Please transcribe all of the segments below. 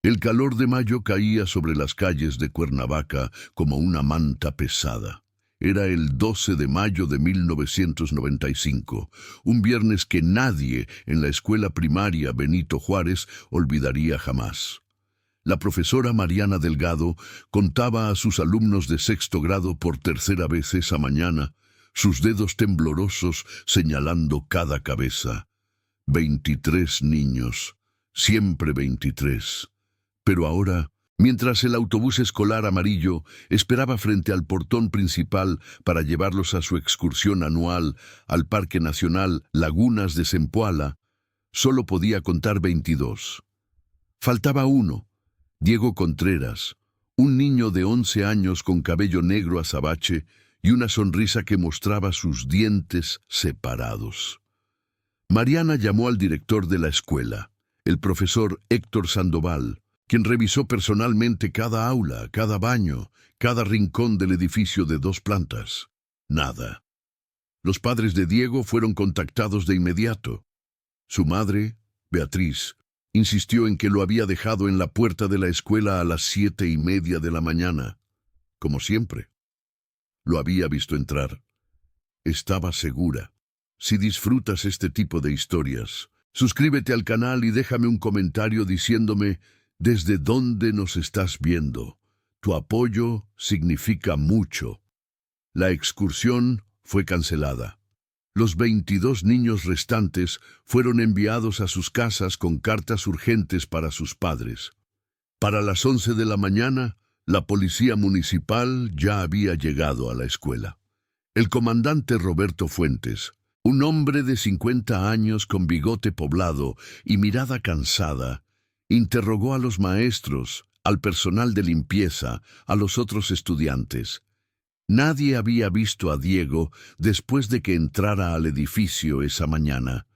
El calor de mayo caía sobre las calles de Cuernavaca como una manta pesada. Era el 12 de mayo de 1995, un viernes que nadie en la escuela primaria Benito Juárez olvidaría jamás. La profesora Mariana Delgado contaba a sus alumnos de sexto grado por tercera vez esa mañana, sus dedos temblorosos señalando cada cabeza. 23 niños, siempre 23. Pero ahora, mientras el autobús escolar amarillo esperaba frente al portón principal para llevarlos a su excursión anual al Parque Nacional Lagunas de Zempoala, solo podía contar 22. Faltaba uno, Diego Contreras, un niño de 11 años con cabello negro azabache y una sonrisa que mostraba sus dientes separados. Mariana llamó al director de la escuela, el profesor Héctor Sandoval, quien revisó personalmente cada aula, cada baño, cada rincón del edificio de 2 plantas. Nada. Los padres de Diego fueron contactados de inmediato. Su madre, Beatriz, insistió en que lo había dejado en la puerta de la escuela a las 7:30 de la mañana, como siempre. Lo había visto entrar. Estaba segura. Si disfrutas este tipo de historias, suscríbete al canal y déjame un comentario diciéndome desde dónde nos estás viendo. Tu apoyo significa mucho. La excursión fue cancelada. Los 22 niños restantes fueron enviados a sus casas con cartas urgentes para sus padres. Para las 11 de la mañana, la policía municipal ya había llegado a la escuela. El comandante Roberto Fuentes, un hombre de 50 años con bigote poblado y mirada cansada, interrogó a los maestros, al personal de limpieza, a los otros estudiantes. Nadie había visto a Diego después de que entrara al edificio esa mañana.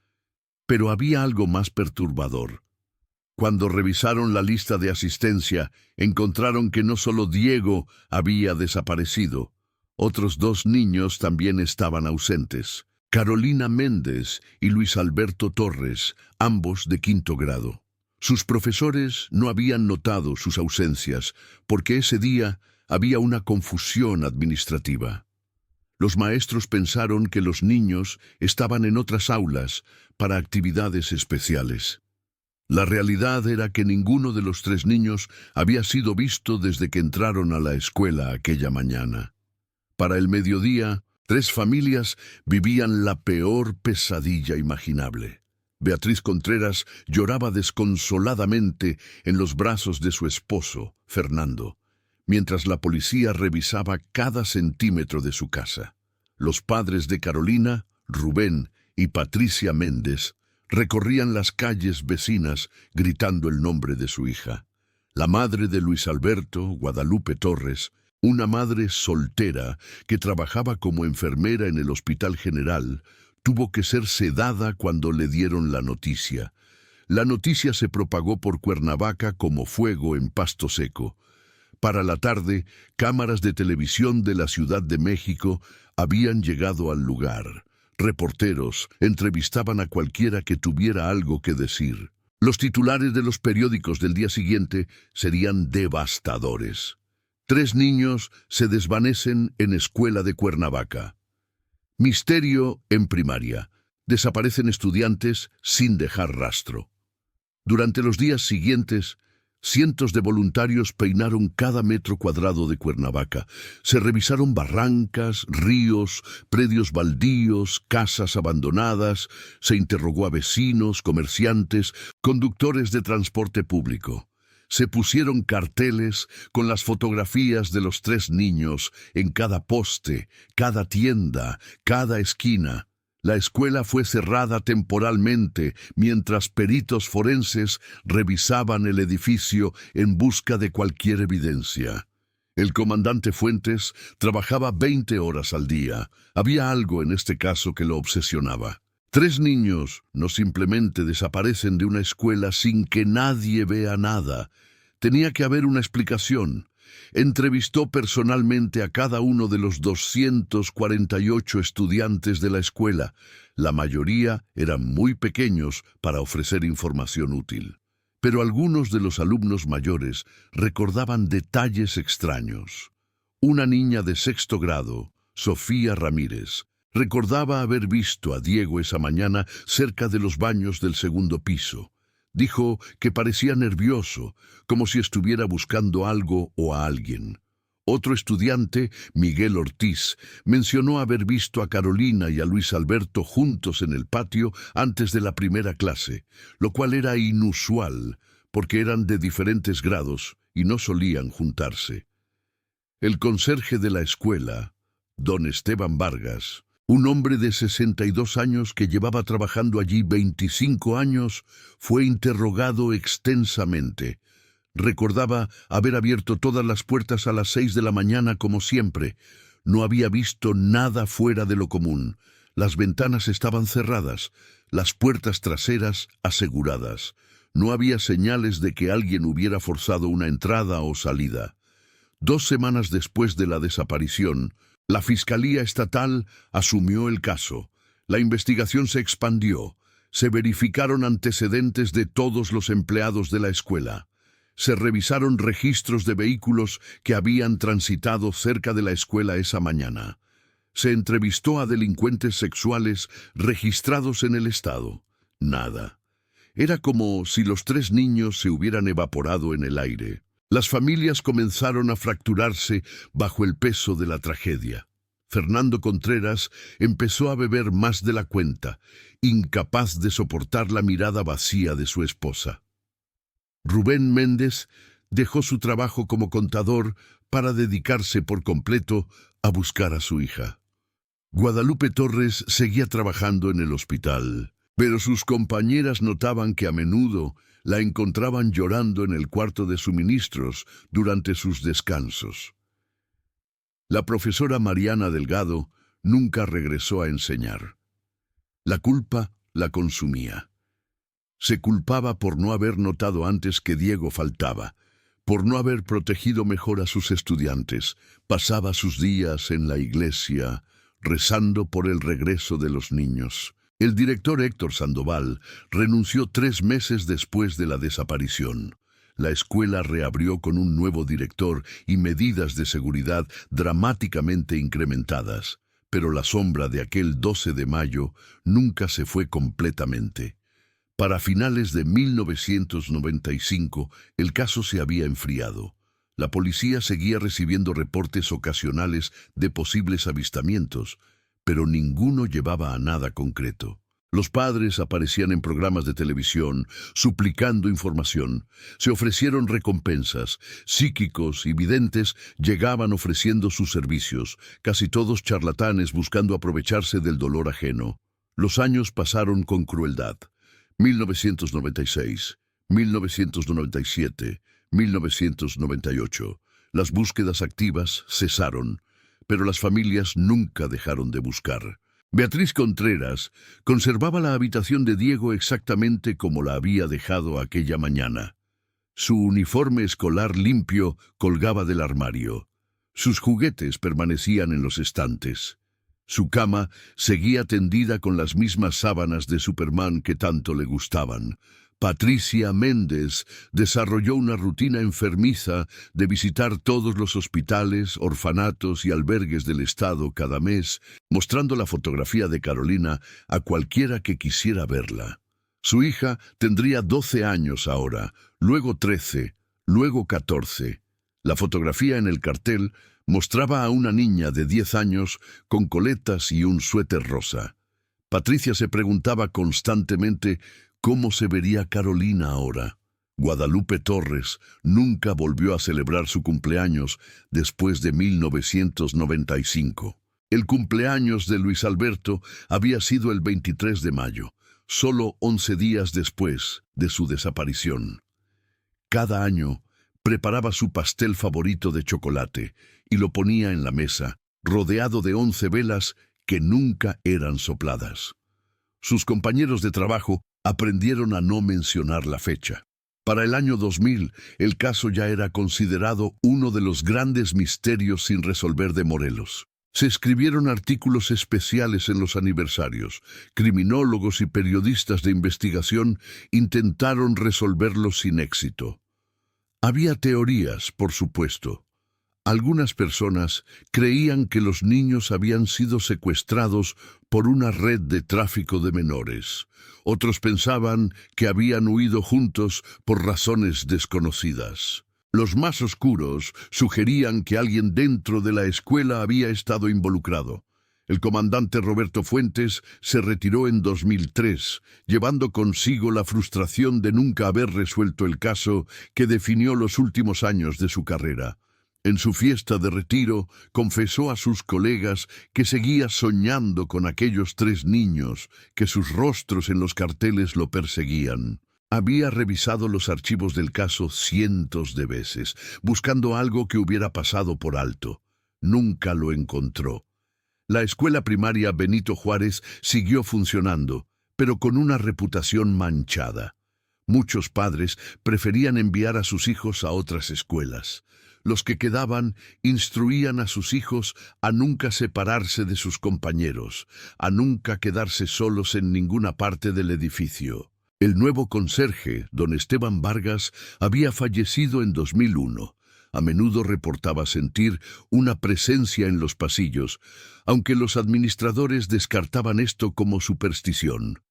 Pero había algo más perturbador. Cuando revisaron la lista de asistencia, encontraron que no solo Diego había desaparecido. Otros 2 niños también estaban ausentes. Carolina Méndez y Luis Alberto Torres, ambos de 5º grado. Sus profesores no habían notado sus ausencias, porque ese día había una confusión administrativa. Los maestros pensaron que los niños estaban en otras aulas para actividades especiales. La realidad era que ninguno de los 3 niños había sido visto desde que entraron a la escuela aquella mañana. Para el mediodía, 3 familias vivían la peor pesadilla imaginable. Beatriz Contreras lloraba desconsoladamente en los brazos de su esposo, Fernando, mientras la policía revisaba cada centímetro de su casa. Los padres de Carolina, Rubén y Patricia Méndez recorrían las calles vecinas gritando el nombre de su hija. La madre de Luis Alberto, Guadalupe Torres, una madre soltera que trabajaba como enfermera en el Hospital General, tuvo que ser sedada cuando le dieron la noticia. La noticia se propagó por Cuernavaca como fuego en pasto seco. Para la tarde, cámaras de televisión de la Ciudad de México habían llegado al lugar. Reporteros entrevistaban a cualquiera que tuviera algo que decir. Los titulares de los periódicos del día siguiente serían devastadores. 3 niños se desvanecen en escuela de Cuernavaca. Misterio en primaria. Desaparecen estudiantes sin dejar rastro. Durante los días siguientes, cientos de voluntarios peinaron cada metro cuadrado de Cuernavaca. Se revisaron barrancas, ríos, predios baldíos, casas abandonadas. Se interrogó a vecinos, comerciantes, conductores de transporte público. Se pusieron carteles con las fotografías de los 3 niños en cada poste, cada tienda, cada esquina. La escuela fue cerrada temporalmente mientras peritos forenses revisaban el edificio en busca de cualquier evidencia. El comandante Fuentes trabajaba 20 horas al día. Había algo en este caso que lo obsesionaba. 3 niños no simplemente desaparecen de una escuela sin que nadie vea nada. Tenía que haber una explicación. Entrevistó personalmente a cada uno de los 248 estudiantes de la escuela. La mayoría eran muy pequeños para ofrecer información útil. Pero algunos de los alumnos mayores recordaban detalles extraños. Una niña de 6º grado, Sofía Ramírez, recordaba haber visto a Diego esa mañana cerca de los baños del 2º piso. Dijo que parecía nervioso, como si estuviera buscando algo o a alguien. Otro estudiante, Miguel Ortiz, mencionó haber visto a Carolina y a Luis Alberto juntos en el patio antes de la primera clase, lo cual era inusual, porque eran de diferentes grados y no solían juntarse. El conserje de la escuela, don Esteban Vargas, un hombre de 62 años que llevaba trabajando allí 25 años, fue interrogado extensamente. Recordaba haber abierto todas las puertas a las 6 de la mañana como siempre. No había visto nada fuera de lo común. Las ventanas estaban cerradas, las puertas traseras aseguradas. No había señales de que alguien hubiera forzado una entrada o salida. 2 semanas después de la desaparición, la Fiscalía Estatal asumió el caso. La investigación se expandió. Se verificaron antecedentes de todos los empleados de la escuela. Se revisaron registros de vehículos que habían transitado cerca de la escuela esa mañana. Se entrevistó a delincuentes sexuales registrados en el estado. Nada. Era como si los 3 niños se hubieran evaporado en el aire. Las familias comenzaron a fracturarse bajo el peso de la tragedia. Fernando Contreras empezó a beber más de la cuenta, incapaz de soportar la mirada vacía de su esposa. Rubén Méndez dejó su trabajo como contador para dedicarse por completo a buscar a su hija. Guadalupe Torres seguía trabajando en el hospital, pero sus compañeras notaban que a menudo la encontraban llorando en el cuarto de suministros durante sus descansos. La profesora Mariana Delgado nunca regresó a enseñar. La culpa la consumía. Se culpaba por no haber notado antes que Diego faltaba, por no haber protegido mejor a sus estudiantes. Pasaba sus días en la iglesia, rezando por el regreso de los niños. El director Héctor Sandoval renunció 3 meses después de la desaparición. La escuela reabrió con un nuevo director y medidas de seguridad dramáticamente incrementadas, pero la sombra de aquel 12 de mayo nunca se fue completamente. Para finales de 1995, el caso se había enfriado. La policía seguía recibiendo reportes ocasionales de posibles avistamientos, pero ninguno llevaba a nada concreto. Los padres aparecían en programas de televisión, suplicando información. Se ofrecieron recompensas. Psíquicos y videntes llegaban ofreciendo sus servicios, casi todos charlatanes buscando aprovecharse del dolor ajeno. Los años pasaron con crueldad. 1996, 1997, 1998. Las búsquedas activas cesaron, pero las familias nunca dejaron de buscar. Beatriz Contreras conservaba la habitación de Diego exactamente como la había dejado aquella mañana. Su uniforme escolar limpio colgaba del armario. Sus juguetes permanecían en los estantes. Su cama seguía tendida con las mismas sábanas de Superman que tanto le gustaban. Patricia Méndez desarrolló una rutina enfermiza de visitar todos los hospitales, orfanatos y albergues del estado cada mes, mostrando la fotografía de Carolina a cualquiera que quisiera verla. Su hija tendría 12 años ahora, luego 13, luego 14. La fotografía en el cartel mostraba a una niña de 10 años con coletas y un suéter rosa. Patricia se preguntaba constantemente ¿cómo se vería Carolina ahora? Guadalupe Torres nunca volvió a celebrar su cumpleaños después de 1995. El cumpleaños de Luis Alberto había sido el 23 de mayo, solo 11 días después de su desaparición. Cada año preparaba su pastel favorito de chocolate y lo ponía en la mesa, rodeado de 11 velas que nunca eran sopladas. Sus compañeros de trabajo aprendieron a no mencionar la fecha. Para el año 2000, el caso ya era considerado uno de los grandes misterios sin resolver de Morelos. Se escribieron artículos especiales en los aniversarios. Criminólogos y periodistas de investigación intentaron resolverlo sin éxito. Había teorías, por supuesto. Algunas personas creían que los niños habían sido secuestrados por una red de tráfico de menores. Otros pensaban que habían huido juntos por razones desconocidas. Los más oscuros sugerían que alguien dentro de la escuela había estado involucrado. El comandante Roberto Fuentes se retiró en 2003, llevando consigo la frustración de nunca haber resuelto el caso que definió los últimos años de su carrera. En su fiesta de retiro, confesó a sus colegas que seguía soñando con aquellos 3 niños, que sus rostros en los carteles lo perseguían. Había revisado los archivos del caso cientos de veces, buscando algo que hubiera pasado por alto. Nunca lo encontró. La escuela primaria Benito Juárez siguió funcionando, pero con una reputación manchada. Muchos padres preferían enviar a sus hijos a otras escuelas. Los que quedaban instruían a sus hijos a nunca separarse de sus compañeros, a nunca quedarse solos en ninguna parte del edificio. El nuevo conserje, don Esteban Vargas, había fallecido en 2001. A menudo reportaba sentir una presencia en los pasillos, aunque los administradores descartaban esto como superstición.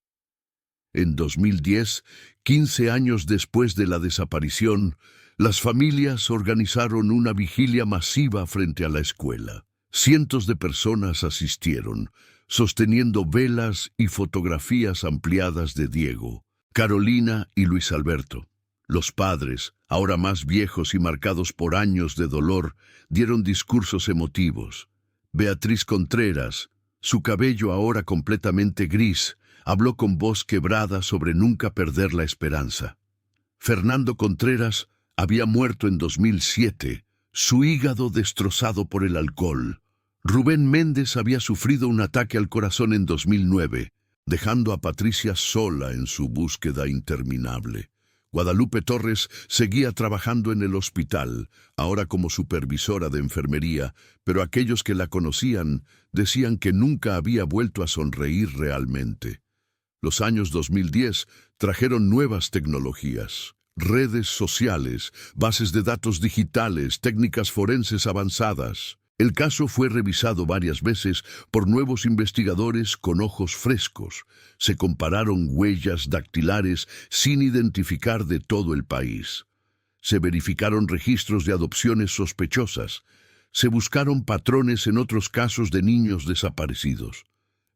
En 2010, 15 años después de la desaparición, las familias organizaron una vigilia masiva frente a la escuela. Cientos de personas asistieron, sosteniendo velas y fotografías ampliadas de Diego, Carolina y Luis Alberto. Los padres, ahora más viejos y marcados por años de dolor, dieron discursos emotivos. Beatriz Contreras, su cabello ahora completamente gris, habló con voz quebrada sobre nunca perder la esperanza. Fernando Contreras había muerto en 2007, su hígado destrozado por el alcohol. Rubén Méndez había sufrido un ataque al corazón en 2009, dejando a Patricia sola en su búsqueda interminable. Guadalupe Torres seguía trabajando en el hospital, ahora como supervisora de enfermería, pero aquellos que la conocían decían que nunca había vuelto a sonreír realmente. Los años 2010 trajeron nuevas tecnologías, redes sociales, bases de datos digitales, técnicas forenses avanzadas. El caso fue revisado varias veces por nuevos investigadores con ojos frescos. Se compararon huellas dactilares sin identificar de todo el país. Se verificaron registros de adopciones sospechosas. Se buscaron patrones en otros casos de niños desaparecidos.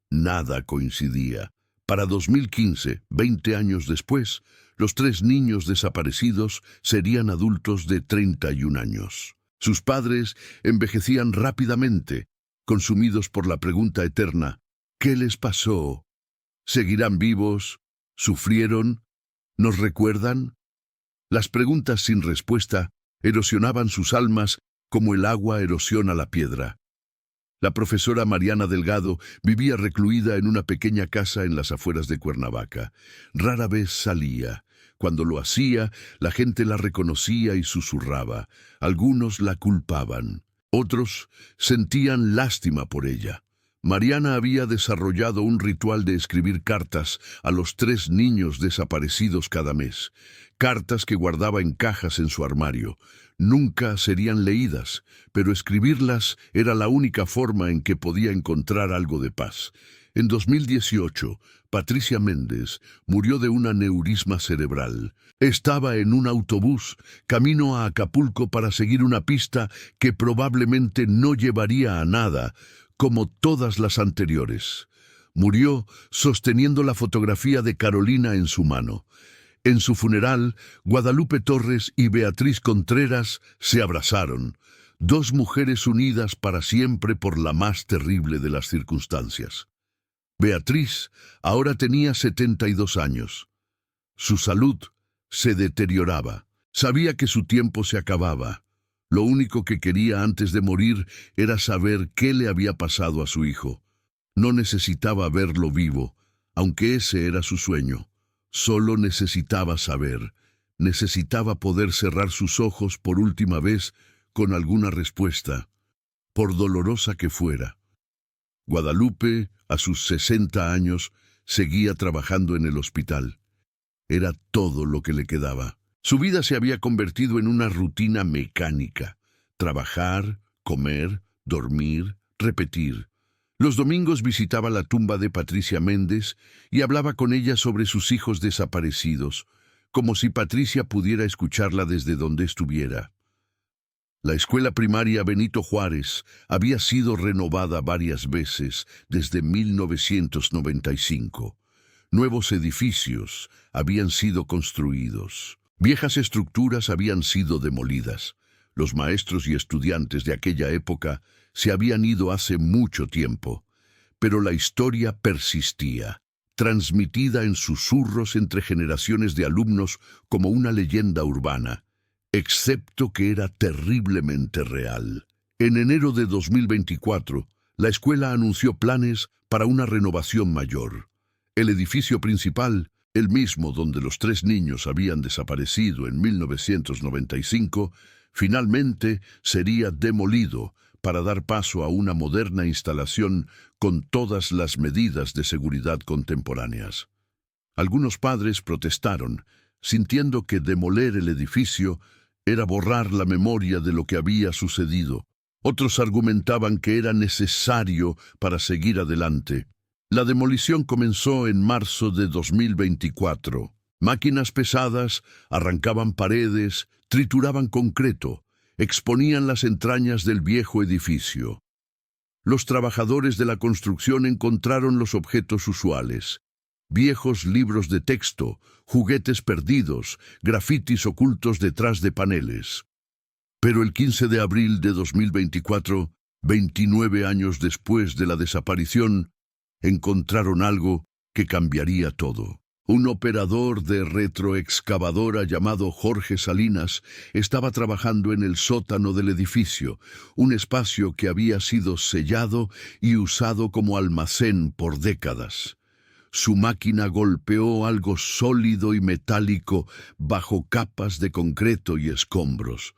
Nada coincidía. Para 2015, 20 años después, los 3 niños desaparecidos serían adultos de 31 años. Sus padres envejecían rápidamente, consumidos por la pregunta eterna: ¿qué les pasó? ¿Seguirán vivos? ¿Sufrieron? ¿Nos recuerdan? Las preguntas sin respuesta erosionaban sus almas como el agua erosiona la piedra. La profesora Mariana Delgado vivía recluida en una pequeña casa en las afueras de Cuernavaca. Rara vez salía. Cuando lo hacía, la gente la reconocía y susurraba. Algunos la culpaban. Otros sentían lástima por ella. Mariana había desarrollado un ritual de escribir cartas a los 3 niños desaparecidos cada mes. Cartas que guardaba en cajas en su armario. Nunca serían leídas, pero escribirlas era la única forma en que podía encontrar algo de paz. En 2018, Patricia Méndez murió de un aneurisma cerebral. Estaba en un autobús, camino a Acapulco para seguir una pista que probablemente no llevaría a nada, como todas las anteriores. Murió sosteniendo la fotografía de Carolina en su mano. En su funeral, Guadalupe Torres y Beatriz Contreras se abrazaron, 2 mujeres unidas para siempre por la más terrible de las circunstancias. Beatriz ahora tenía 72 años. Su salud se deterioraba. Sabía que su tiempo se acababa. Lo único que quería antes de morir era saber qué le había pasado a su hijo. No necesitaba verlo vivo, aunque ese era su sueño. Solo necesitaba saber. Necesitaba poder cerrar sus ojos por última vez con alguna respuesta. por dolorosa que fuera. Guadalupe, a sus 60 años, seguía trabajando en el hospital. Era todo lo que le quedaba. Su vida se había convertido en una rutina mecánica. Trabajar, comer, dormir, repetir. Los domingos visitaba la tumba de Patricia Méndez y hablaba con ella sobre sus hijos desaparecidos, como si Patricia pudiera escucharla desde donde estuviera. La escuela primaria Benito Juárez había sido renovada varias veces desde 1995. Nuevos edificios habían sido construidos. Viejas estructuras habían sido demolidas. Los maestros y estudiantes de aquella época se habían ido hace mucho tiempo, pero la historia persistía, transmitida en susurros entre generaciones de alumnos como una leyenda urbana, excepto que era terriblemente real. En enero de 2024, la escuela anunció planes para una renovación mayor. El edificio principal, el mismo donde los 3 niños habían desaparecido en 1995, finalmente sería demolido para dar paso a una moderna instalación con todas las medidas de seguridad contemporáneas. Algunos padres protestaron, sintiendo que demoler el edificio era borrar la memoria de lo que había sucedido. Otros argumentaban que era necesario para seguir adelante. La demolición comenzó en marzo de 2024. Máquinas pesadas arrancaban paredes, trituraban concreto, exponían las entrañas del viejo edificio. Los trabajadores de la construcción encontraron los objetos usuales: viejos libros de texto, juguetes perdidos, grafitis ocultos detrás de paneles. Pero el 15 de abril de 2024, 29 años después de la desaparición, encontraron algo que cambiaría todo. Un operador de retroexcavadora llamado Jorge Salinas estaba trabajando en el sótano del edificio, un espacio que había sido sellado y usado como almacén por décadas. Su máquina golpeó algo sólido y metálico bajo capas de concreto y escombros.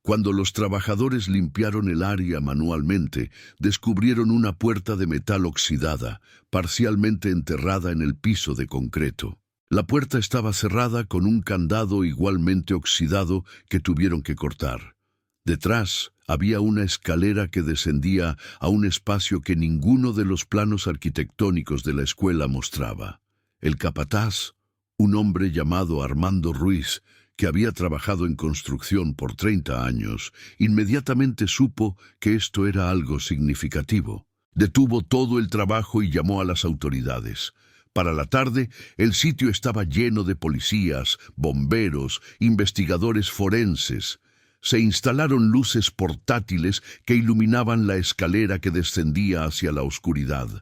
Cuando los trabajadores limpiaron el área manualmente, descubrieron una puerta de metal oxidada, parcialmente enterrada en el piso de concreto. La puerta estaba cerrada con un candado igualmente oxidado que tuvieron que cortar. Detrás había una escalera que descendía a un espacio que ninguno de los planos arquitectónicos de la escuela mostraba. El capataz, un hombre llamado Armando Ruiz, que había trabajado en construcción por 30 años, inmediatamente supo que esto era algo significativo. Detuvo todo el trabajo y llamó a las autoridades. Para la tarde, el sitio estaba lleno de policías, bomberos, investigadores forenses. Se instalaron luces portátiles que iluminaban la escalera que descendía hacia la oscuridad.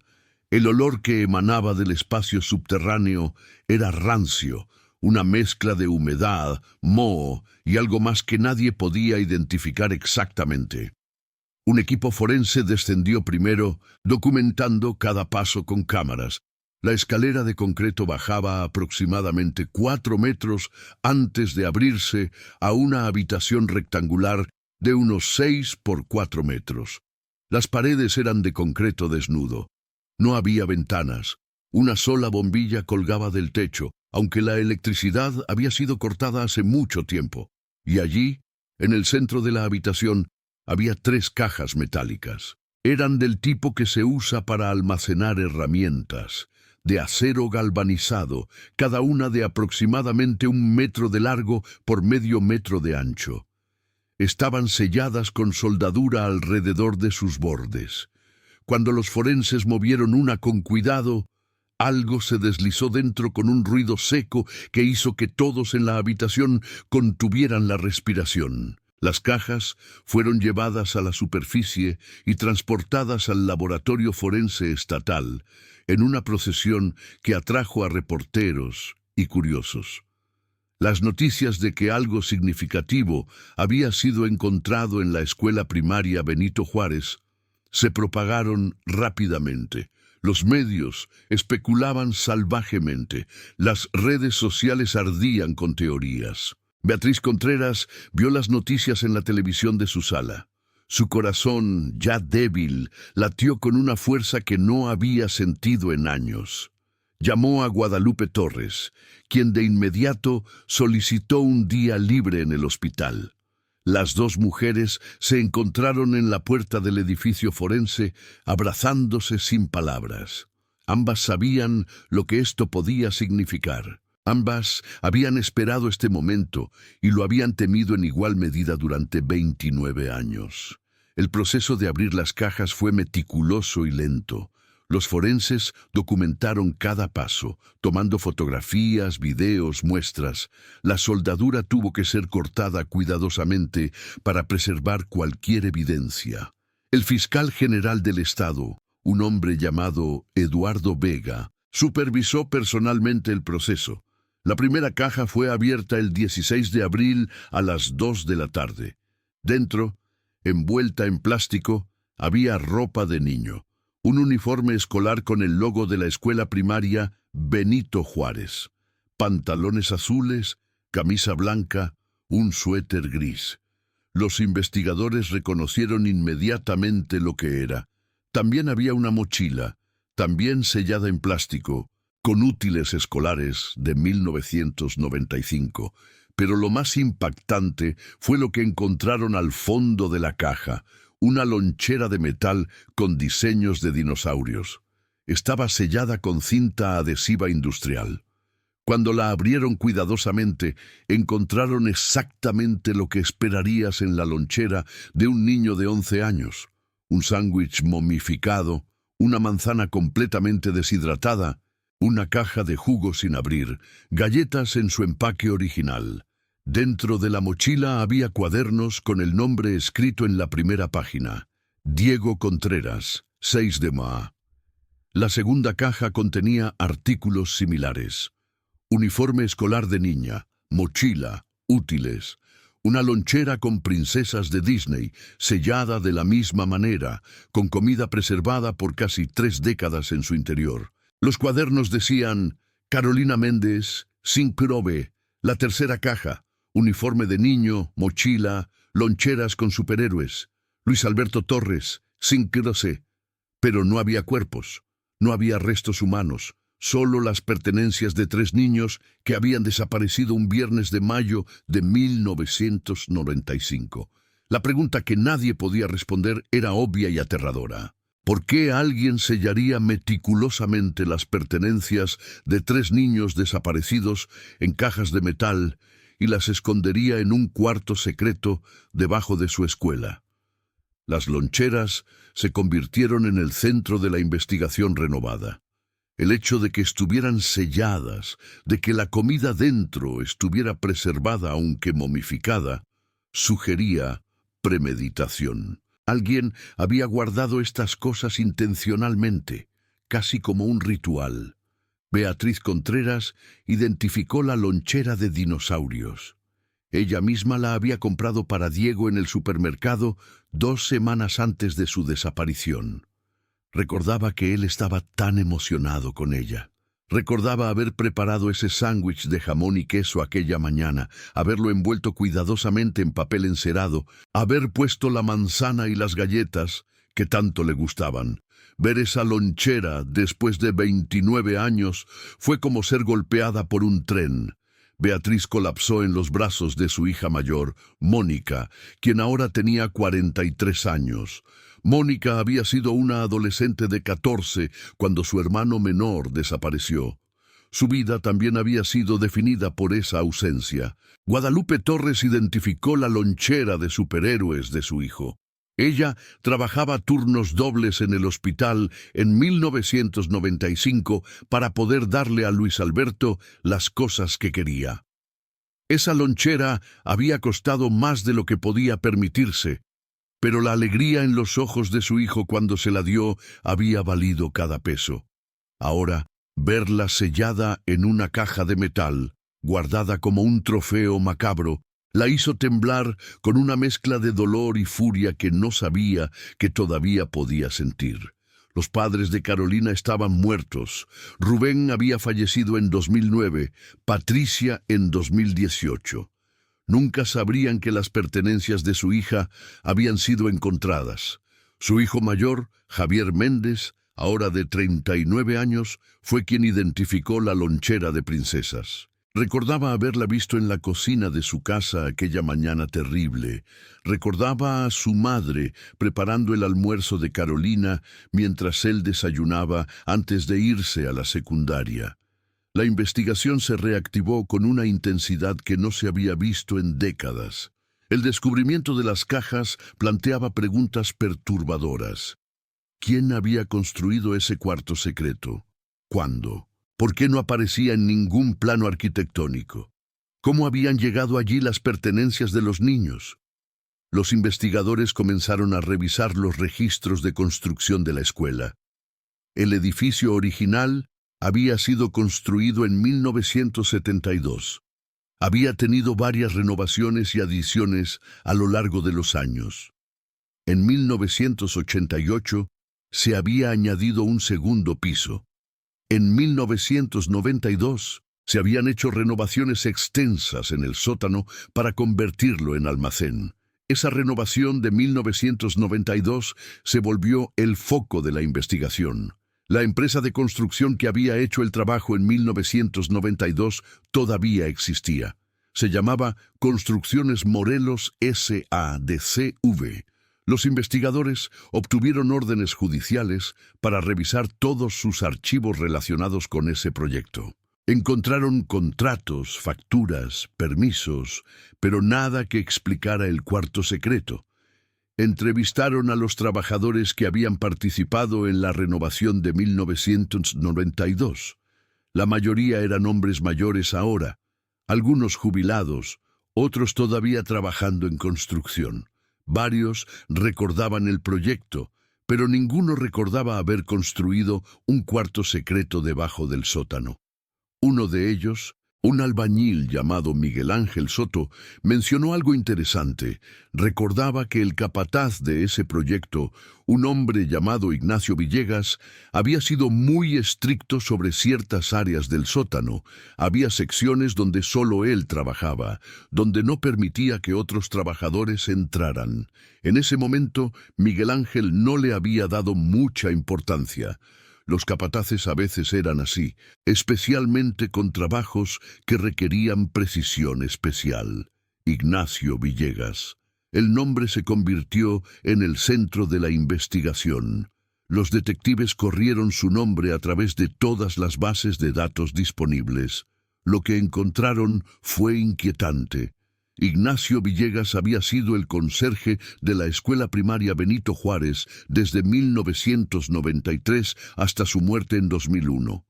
El olor que emanaba del espacio subterráneo era rancio, una mezcla de humedad, moho y algo más que nadie podía identificar exactamente. Un equipo forense descendió primero, documentando cada paso con cámaras. La escalera de concreto bajaba aproximadamente 4 metros antes de abrirse a una habitación rectangular de unos 6 por 4 metros. Las paredes eran de concreto desnudo. No había ventanas. Una sola bombilla colgaba del techo, aunque la electricidad había sido cortada hace mucho tiempo. Y allí, en el centro de la habitación, había 3 cajas metálicas. Eran del tipo que se usa para almacenar herramientas, de acero galvanizado, cada una de aproximadamente 1 metro de largo por medio metro de ancho. Estaban selladas con soldadura alrededor de sus bordes. Cuando los forenses movieron una con cuidado, algo se deslizó dentro con un ruido seco que hizo que todos en la habitación contuvieran la respiración. Las cajas fueron llevadas a la superficie y transportadas al laboratorio forense estatal, en una procesión que atrajo a reporteros y curiosos. Las noticias de que algo significativo había sido encontrado en la escuela primaria Benito Juárez se propagaron rápidamente. Los medios especulaban salvajemente. Las redes sociales ardían con teorías. Beatriz Contreras vio las noticias en la televisión de su sala. Su corazón, ya débil, latió con una fuerza que no había sentido en años. Llamó a Guadalupe Torres, quien de inmediato solicitó un día libre en el hospital. Las dos mujeres se encontraron en la puerta del edificio forense, abrazándose sin palabras. Ambas sabían lo que esto podía significar. Ambas habían esperado este momento y lo habían temido en igual medida durante 29 años. El proceso de abrir las cajas fue meticuloso y lento. Los forenses documentaron cada paso, tomando fotografías, videos, muestras. La soldadura tuvo que ser cortada cuidadosamente para preservar cualquier evidencia. El fiscal general del Estado, un hombre llamado Eduardo Vega, supervisó personalmente el proceso. La primera caja fue abierta el 16 de abril a las 2 de la tarde. Dentro, envuelta en plástico, había ropa de niño. Un uniforme escolar con el logo de la escuela primaria Benito Juárez. Pantalones azules, camisa blanca, un suéter gris. Los investigadores reconocieron inmediatamente lo que era. También había una mochila, también sellada en plástico, con útiles escolares de 1995. Pero lo más impactante fue lo que encontraron al fondo de la caja, una lonchera de metal con diseños de dinosaurios. Estaba sellada con cinta adhesiva industrial. Cuando la abrieron cuidadosamente, encontraron exactamente lo que esperarías en la lonchera de un niño de 11 años. Un sándwich momificado, una manzana completamente deshidratada, una caja de jugo sin abrir, galletas en su empaque original. Dentro de la mochila había cuadernos con el nombre escrito en la primera página. Diego Contreras, 6 de Moa. La segunda caja contenía artículos similares. Uniforme escolar de niña, mochila, útiles, una lonchera con princesas de Disney, sellada de la misma manera, con comida preservada por casi 3 décadas en su interior. Los cuadernos decían, Carolina Méndez, Sincrobe, la tercera caja, uniforme de niño, mochila, loncheras con superhéroes, Luis Alberto Torres, Sincrose. Pero no había cuerpos, no había restos humanos, solo las pertenencias de 3 niños que habían desaparecido un viernes de mayo de 1995. La pregunta que nadie podía responder era obvia y aterradora. ¿Por qué alguien sellaría meticulosamente las pertenencias de 3 niños desaparecidos en cajas de metal y las escondería en un cuarto secreto debajo de su escuela? Las loncheras se convirtieron en el centro de la investigación renovada. El hecho de que estuvieran selladas, de que la comida dentro estuviera preservada aunque momificada, sugería premeditación. Alguien había guardado estas cosas intencionalmente, casi como un ritual. Beatriz Contreras identificó la lonchera de dinosaurios. Ella misma la había comprado para Diego en el supermercado 2 semanas antes de su desaparición. Recordaba que él estaba tan emocionado con ella. Recordaba haber preparado ese sándwich de jamón y queso aquella mañana, haberlo envuelto cuidadosamente en papel encerado, haber puesto la manzana y las galletas que tanto le gustaban. Ver esa lonchera después de 29 años fue como ser golpeada por un tren. Beatriz colapsó en los brazos de su hija mayor, Mónica, quien ahora tenía 43 años. Mónica había sido una adolescente de 14 cuando su hermano menor desapareció. Su vida también había sido definida por esa ausencia. Guadalupe Torres identificó la lonchera de superhéroes de su hijo. Ella trabajaba turnos dobles en el hospital en 1995 para poder darle a Luis Alberto las cosas que quería. Esa lonchera había costado más de lo que podía permitirse, pero la alegría en los ojos de su hijo cuando se la dio había valido cada peso. Ahora, verla sellada en una caja de metal, guardada como un trofeo macabro, la hizo temblar con una mezcla de dolor y furia que no sabía que todavía podía sentir. Los padres de Carolina estaban muertos. Rubén había fallecido en 2009, Patricia en 2018. Nunca sabrían que las pertenencias de su hija habían sido encontradas. Su hijo mayor, Javier Méndez, ahora de 39 años, fue quien identificó la lonchera de princesas. Recordaba haberla visto en la cocina de su casa aquella mañana terrible. Recordaba a su madre preparando el almuerzo de Carolina mientras él desayunaba antes de irse a la secundaria. La investigación se reactivó con una intensidad que no se había visto en décadas. El descubrimiento de las cajas planteaba preguntas perturbadoras. ¿Quién había construido ese cuarto secreto? ¿Cuándo? ¿Por qué no aparecía en ningún plano arquitectónico? ¿Cómo habían llegado allí las pertenencias de los niños? Los investigadores comenzaron a revisar los registros de construcción de la escuela. El edificio original había sido construido en 1972. Había tenido varias renovaciones y adiciones a lo largo de los años. En 1988 se había añadido un segundo piso. En 1992 se habían hecho renovaciones extensas en el sótano para convertirlo en almacén. Esa renovación de 1992 se volvió el foco de la investigación. La empresa de construcción que había hecho el trabajo en 1992 todavía existía. Se llamaba Construcciones Morelos S.A.D.C.V. Los investigadores obtuvieron órdenes judiciales para revisar todos sus archivos relacionados con ese proyecto. Encontraron contratos, facturas, permisos, pero nada que explicara el cuarto secreto. Entrevistaron a los trabajadores que habían participado en la renovación de 1992. La mayoría eran hombres mayores ahora, algunos jubilados, otros todavía trabajando en construcción. Varios recordaban el proyecto, pero ninguno recordaba haber construido un cuarto secreto debajo del sótano. Uno de ellos, un albañil llamado Miguel Ángel Soto, mencionó algo interesante. Recordaba que el capataz de ese proyecto, un hombre llamado Ignacio Villegas, había sido muy estricto sobre ciertas áreas del sótano. Había secciones donde solo él trabajaba, donde no permitía que otros trabajadores entraran. En ese momento, Miguel Ángel no le había dado mucha importancia. Los capataces a veces eran así, especialmente con trabajos que requerían precisión especial. Ignacio Villegas. El nombre se convirtió en el centro de la investigación. Los detectives corrieron su nombre a través de todas las bases de datos disponibles. Lo que encontraron fue inquietante. Ignacio Villegas había sido el conserje de la escuela primaria Benito Juárez desde 1993 hasta su muerte en 2001.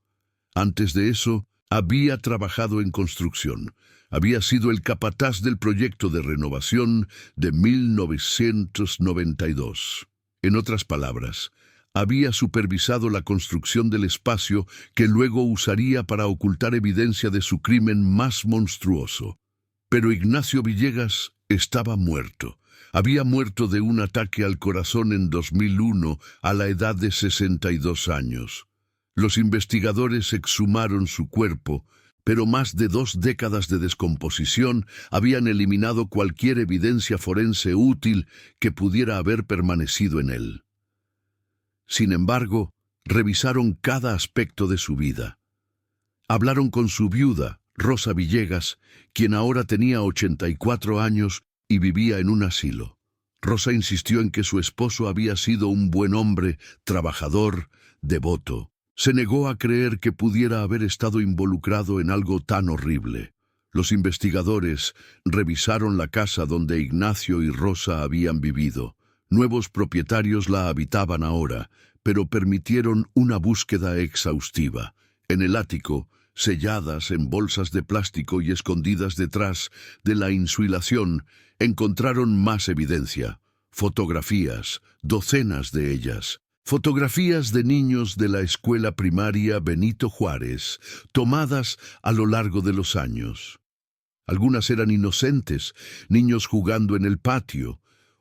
Antes de eso, había trabajado en construcción. Había sido el capataz del proyecto de renovación de 1992. En otras palabras, había supervisado la construcción del espacio que luego usaría para ocultar evidencia de su crimen más monstruoso. Pero Ignacio Villegas estaba muerto. Había muerto de un ataque al corazón en 2001 a la edad de 62 años. Los investigadores exhumaron su cuerpo, pero más de 2 décadas de descomposición habían eliminado cualquier evidencia forense útil que pudiera haber permanecido en él. Sin embargo, revisaron cada aspecto de su vida. Hablaron con su viuda, Rosa Villegas, quien ahora tenía 84 años y vivía en un asilo. Rosa insistió en que su esposo había sido un buen hombre, trabajador, devoto. Se negó a creer que pudiera haber estado involucrado en algo tan horrible. Los investigadores revisaron la casa donde Ignacio y Rosa habían vivido. Nuevos propietarios la habitaban ahora, pero permitieron una búsqueda exhaustiva. En el ático, selladas en bolsas de plástico y escondidas detrás de la insulación, encontraron más evidencia. Fotografías, docenas de ellas. Fotografías de niños de la escuela primaria Benito Juárez, tomadas a lo largo de los años. Algunas eran inocentes, niños jugando en el patio.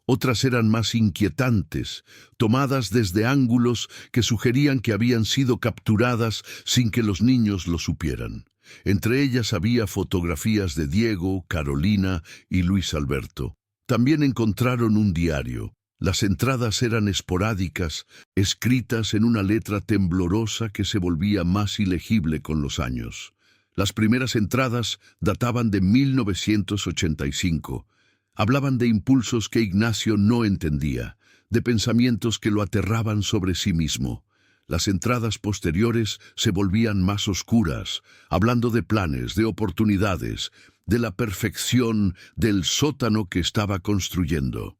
Otras eran más inquietantes, tomadas desde ángulos que sugerían que habían sido capturadas sin que los niños lo supieran. Entre ellas había fotografías de Diego, Carolina y Luis Alberto. También encontraron un diario. Las entradas eran esporádicas, escritas en una letra temblorosa que se volvía más ilegible con los años. Las primeras entradas databan de 1985. Hablaban de impulsos que Ignacio no entendía, de pensamientos que lo aterraban sobre sí mismo. Las entradas posteriores se volvían más oscuras, hablando de planes, de oportunidades, de la perfección del sótano que estaba construyendo.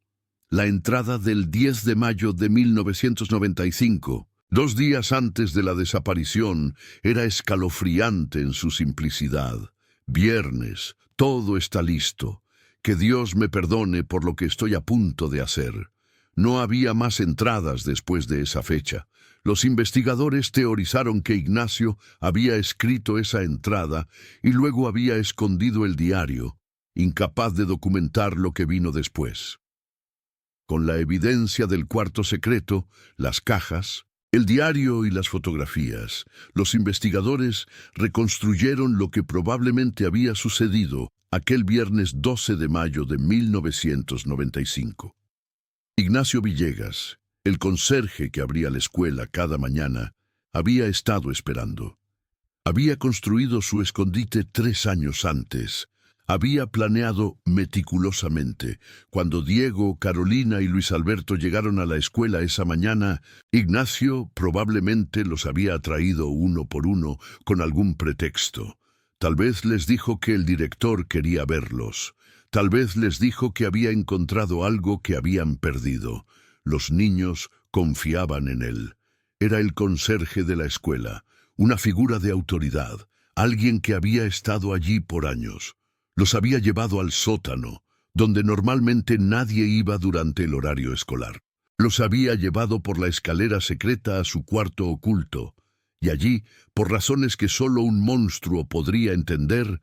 La entrada del 10 de mayo de 1995, 2 días antes de la desaparición, era escalofriante en su simplicidad. Viernes, todo está listo. Que Dios me perdone por lo que estoy a punto de hacer. No había más entradas después de esa fecha. Los investigadores teorizaron que Ignacio había escrito esa entrada y luego había escondido el diario, incapaz de documentar lo que vino después. Con la evidencia del cuarto secreto, las cajas, el diario y las fotografías, los investigadores reconstruyeron lo que probablemente había sucedido aquel viernes 12 de mayo de 1995. Ignacio Villegas, el conserje que abría la escuela cada mañana, había estado esperando. Había construido su escondite 3 años antes. Había planeado meticulosamente. Cuando Diego, Carolina y Luis Alberto llegaron a la escuela esa mañana, Ignacio probablemente los había atraído uno por uno con algún pretexto. Tal vez les dijo que el director quería verlos. Tal vez les dijo que había encontrado algo que habían perdido. Los niños confiaban en él. Era el conserje de la escuela, una figura de autoridad, alguien que había estado allí por años. Los había llevado al sótano, donde normalmente nadie iba durante el horario escolar. Los había llevado por la escalera secreta a su cuarto oculto, y allí, por razones que solo un monstruo podría entender,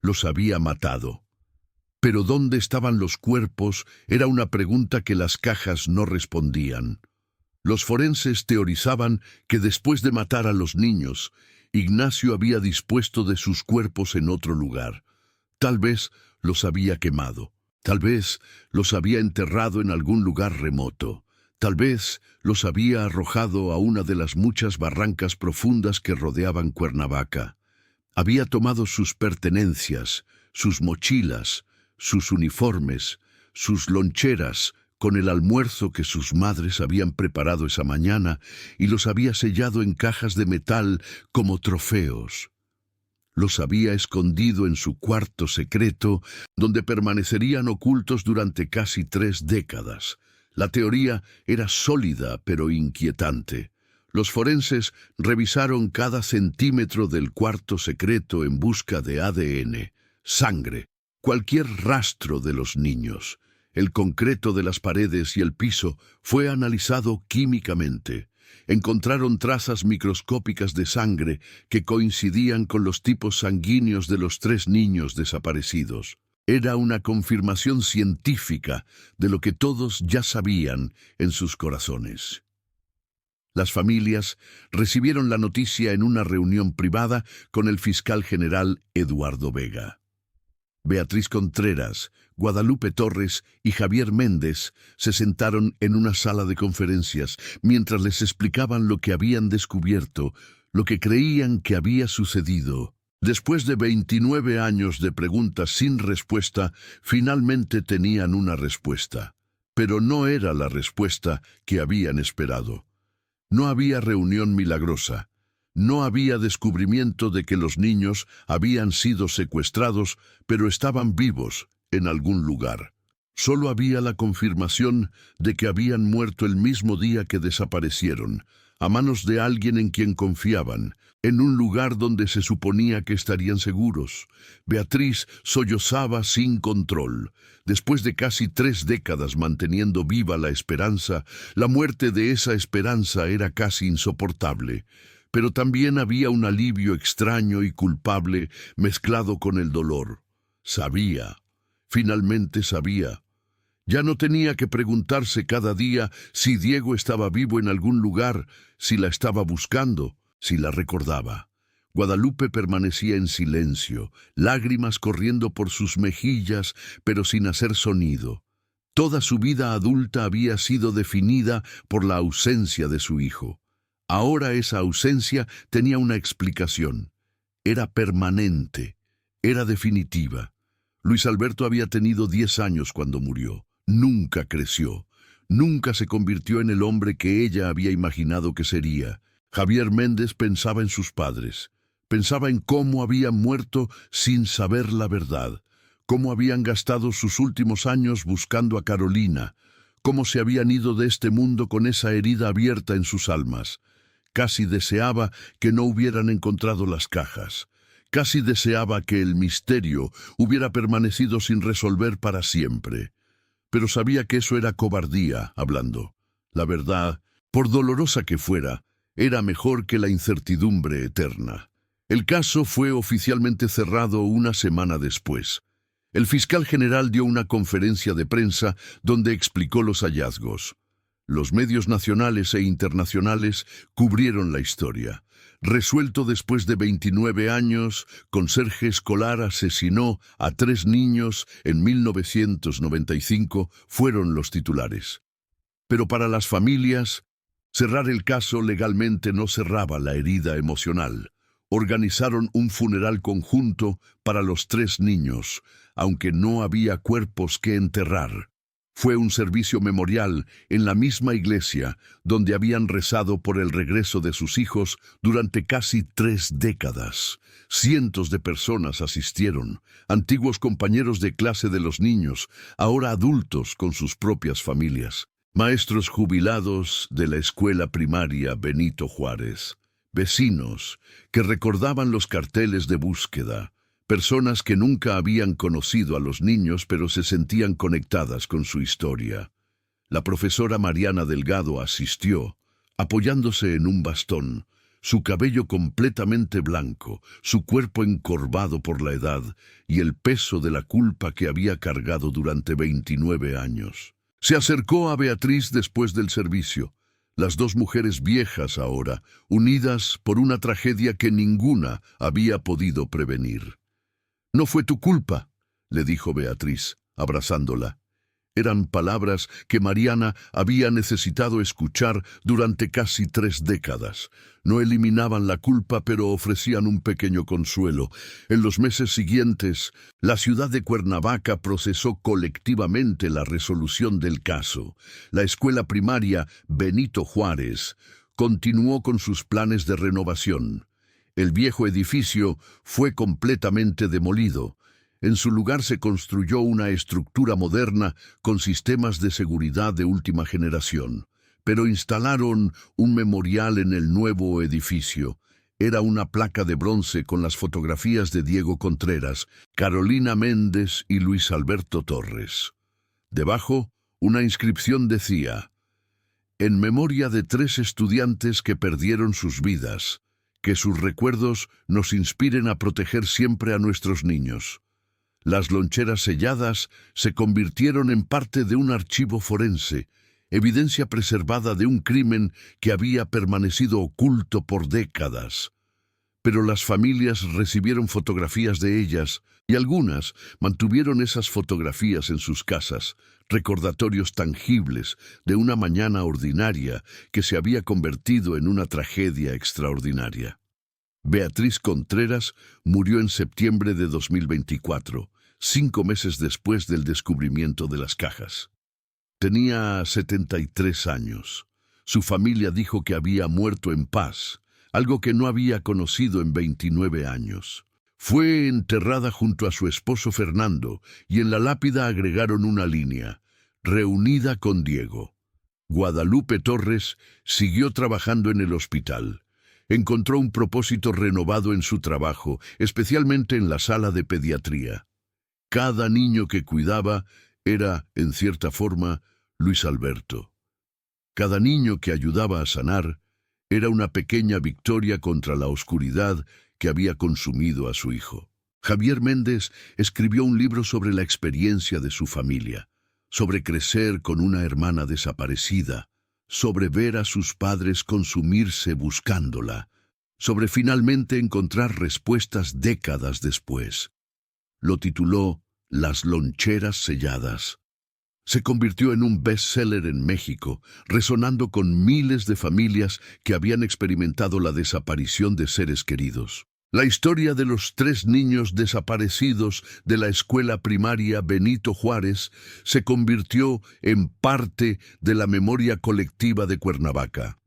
los había matado. Pero ¿dónde estaban los cuerpos? Era una pregunta que las cajas no respondían. Los forenses teorizaban que después de matar a los niños, Ignacio había dispuesto de sus cuerpos en otro lugar. Tal vez los había quemado, tal vez los había enterrado en algún lugar remoto, tal vez los había arrojado a una de las muchas barrancas profundas que rodeaban Cuernavaca. Había tomado sus pertenencias, sus mochilas, sus uniformes, sus loncheras, con el almuerzo que sus madres habían preparado esa mañana y los había sellado en cajas de metal como trofeos. Los había escondido en su cuarto secreto, donde permanecerían ocultos durante casi 3 décadas. La teoría era sólida pero inquietante. Los forenses revisaron cada centímetro del cuarto secreto en busca de ADN, sangre, cualquier rastro de los niños. El concreto de las paredes y el piso fue analizado químicamente. Encontraron trazas microscópicas de sangre que coincidían con los tipos sanguíneos de los 3 niños desaparecidos. Era una confirmación científica de lo que todos ya sabían en sus corazones. Las familias recibieron la noticia en una reunión privada con el fiscal general Eduardo Vega. Beatriz Contreras, Guadalupe Torres y Javier Méndez se sentaron en una sala de conferencias mientras les explicaban lo que habían descubierto, lo que creían que había sucedido. Después de 29 años de preguntas sin respuesta, finalmente tenían una respuesta. Pero no era la respuesta que habían esperado. No había reunión milagrosa. No había descubrimiento de que los niños habían sido secuestrados, pero estaban vivos en algún lugar. Solo había la confirmación de que habían muerto el mismo día que desaparecieron, a manos de alguien en quien confiaban, en un lugar donde se suponía que estarían seguros. Beatriz sollozaba sin control. Después de casi 3 décadas manteniendo viva la esperanza, la muerte de esa esperanza era casi insoportable. Pero también había un alivio extraño y culpable mezclado con el dolor. Sabía, finalmente sabía. Ya no tenía que preguntarse cada día si Diego estaba vivo en algún lugar, si la estaba buscando, si la recordaba. Guadalupe permanecía en silencio, lágrimas corriendo por sus mejillas, pero sin hacer sonido. Toda su vida adulta había sido definida por la ausencia de su hijo. Ahora esa ausencia tenía una explicación. Era permanente, era definitiva. Luis Alberto había tenido 10 años cuando murió. Nunca creció. Nunca se convirtió en el hombre que ella había imaginado que sería. Javier Méndez pensaba en sus padres. Pensaba en cómo habían muerto sin saber la verdad. Cómo habían gastado sus últimos años buscando a Carolina. Cómo se habían ido de este mundo con esa herida abierta en sus almas. Casi deseaba que no hubieran encontrado las cajas. Casi deseaba que el misterio hubiera permanecido sin resolver para siempre. Pero sabía que eso era cobardía, hablando. La verdad, por dolorosa que fuera, era mejor que la incertidumbre eterna. El caso fue oficialmente cerrado una semana después. El fiscal general dio una conferencia de prensa donde explicó los hallazgos. Los medios nacionales e internacionales cubrieron la historia. Resuelto después de 29 años, Conserje Escolar asesinó a 3 niños en 1995, fueron los titulares. Pero para las familias, cerrar el caso legalmente no cerraba la herida emocional. Organizaron un funeral conjunto para los 3 niños, aunque no había cuerpos que enterrar. Fue un servicio memorial en la misma iglesia donde habían rezado por el regreso de sus hijos durante casi 3 décadas. Cientos de personas asistieron, antiguos compañeros de clase de los niños, ahora adultos con sus propias familias, maestros jubilados de la escuela primaria Benito Juárez, vecinos que recordaban los carteles de búsqueda, personas que nunca habían conocido a los niños pero se sentían conectadas con su historia. La profesora Mariana Delgado asistió, apoyándose en un bastón, su cabello completamente blanco, su cuerpo encorvado por la edad y el peso de la culpa que había cargado durante 29 años. Se acercó a Beatriz después del servicio, las 2 mujeres viejas ahora, unidas por una tragedia que ninguna había podido prevenir. «No fue tu culpa», le dijo Beatriz, abrazándola. Eran palabras que Mariana había necesitado escuchar durante casi 3 décadas. No eliminaban la culpa, pero ofrecían un pequeño consuelo. En los meses siguientes, la ciudad de Cuernavaca procesó colectivamente la resolución del caso. La escuela primaria Benito Juárez continuó con sus planes de renovación. El viejo edificio fue completamente demolido. En su lugar se construyó una estructura moderna con sistemas de seguridad de última generación. Pero instalaron un memorial en el nuevo edificio. Era una placa de bronce con las fotografías de Diego Contreras, Carolina Méndez y Luis Alberto Torres. Debajo, una inscripción decía: «En memoria de 3 estudiantes que perdieron sus vidas. Que sus recuerdos nos inspiren a proteger siempre a nuestros niños». Las loncheras selladas se convirtieron en parte de un archivo forense, evidencia preservada de un crimen que había permanecido oculto por décadas. Pero las familias recibieron fotografías de ellas y algunas mantuvieron esas fotografías en sus casas, recordatorios tangibles de una mañana ordinaria que se había convertido en una tragedia extraordinaria. Beatriz Contreras murió en septiembre de 2024, 5 meses después del descubrimiento de las cajas. Tenía 73 años. Su familia dijo que había muerto en paz, algo que no había conocido en 29 años. Fue enterrada junto a su esposo Fernando y en la lápida agregaron una línea: reunida con Diego. Guadalupe Torres siguió trabajando en el hospital. Encontró un propósito renovado en su trabajo, especialmente en la sala de pediatría. Cada niño que cuidaba era, en cierta forma, Luis Alberto. Cada niño que ayudaba a sanar era una pequeña victoria contra la oscuridad que había consumido a su hijo. Javier Méndez escribió un libro sobre la experiencia de su familia, sobre crecer con una hermana desaparecida, sobre ver a sus padres consumirse buscándola. sobre finalmente encontrar respuestas décadas después. Lo tituló Las loncheras selladas. Se convirtió en un bestseller en México, resonando con miles de familias que habían experimentado la desaparición de seres queridos. La historia de los 3 niños desaparecidos de la escuela primaria Benito Juárez se convirtió en parte de la memoria colectiva de Cuernavaca.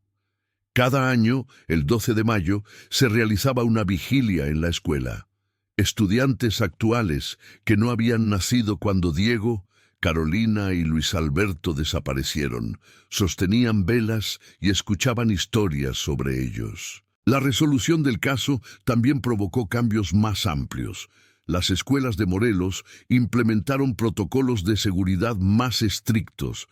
Cada año, el 12 de mayo, se realizaba una vigilia en la escuela. Estudiantes actuales que no habían nacido cuando Diego, Carolina y Luis Alberto desaparecieron, sostenían velas y escuchaban historias sobre ellos. La resolución del caso también provocó cambios más amplios. Las escuelas de Morelos implementaron protocolos de seguridad más estrictos.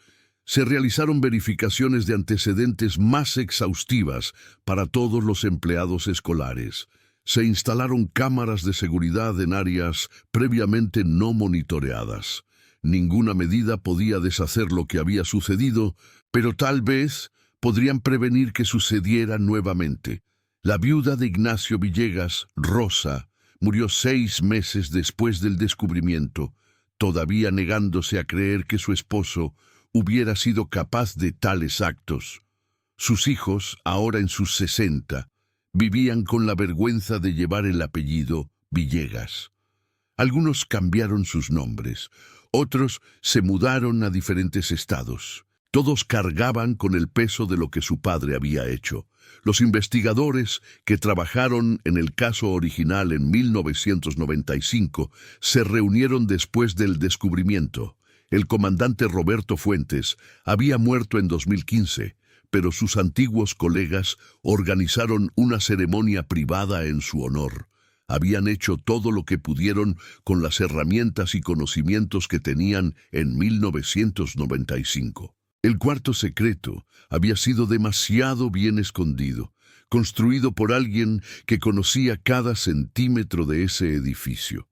Se realizaron verificaciones de antecedentes más exhaustivas para todos los empleados escolares. Se instalaron cámaras de seguridad en áreas previamente no monitoreadas. Ninguna medida podía deshacer lo que había sucedido, pero tal vez podrían prevenir que sucediera nuevamente. La viuda de Ignacio Villegas, Rosa, murió 6 meses después del descubrimiento, todavía negándose a creer que su esposo hubiera sido capaz de tales actos. Sus hijos, ahora en sus 60, vivían con la vergüenza de llevar el apellido Villegas. Algunos cambiaron sus nombres, otros se mudaron a diferentes estados. Todos cargaban con el peso de lo que su padre había hecho. Los investigadores que trabajaron en el caso original en 1995 se reunieron después del descubrimiento. El comandante Roberto Fuentes había muerto en 2015, pero sus antiguos colegas organizaron una ceremonia privada en su honor. Habían hecho todo lo que pudieron con las herramientas y conocimientos que tenían en 1995. El cuarto secreto había sido demasiado bien escondido, construido por alguien que conocía cada centímetro de ese edificio.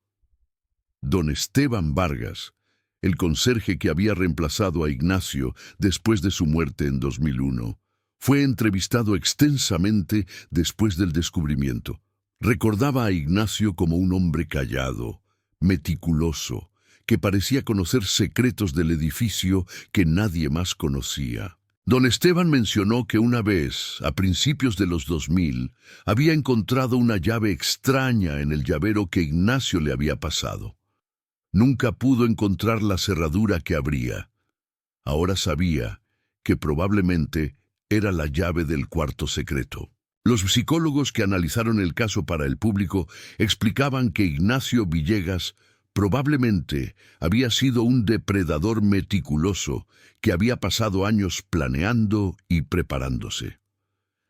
Don Esteban Vargas, el conserje que había reemplazado a Ignacio después de su muerte en 2001, fue entrevistado extensamente después del descubrimiento. Recordaba a Ignacio como un hombre callado, meticuloso, que parecía conocer secretos del edificio que nadie más conocía. Don Esteban mencionó que una vez, a principios de los 2000, había encontrado una llave extraña en el llavero que Ignacio le había pasado. Nunca pudo encontrar la cerradura que abría. Ahora sabía que probablemente era la llave del cuarto secreto. Los psicólogos que analizaron el caso para el público explicaban que Ignacio Villegas probablemente había sido un depredador meticuloso que había pasado años planeando y preparándose.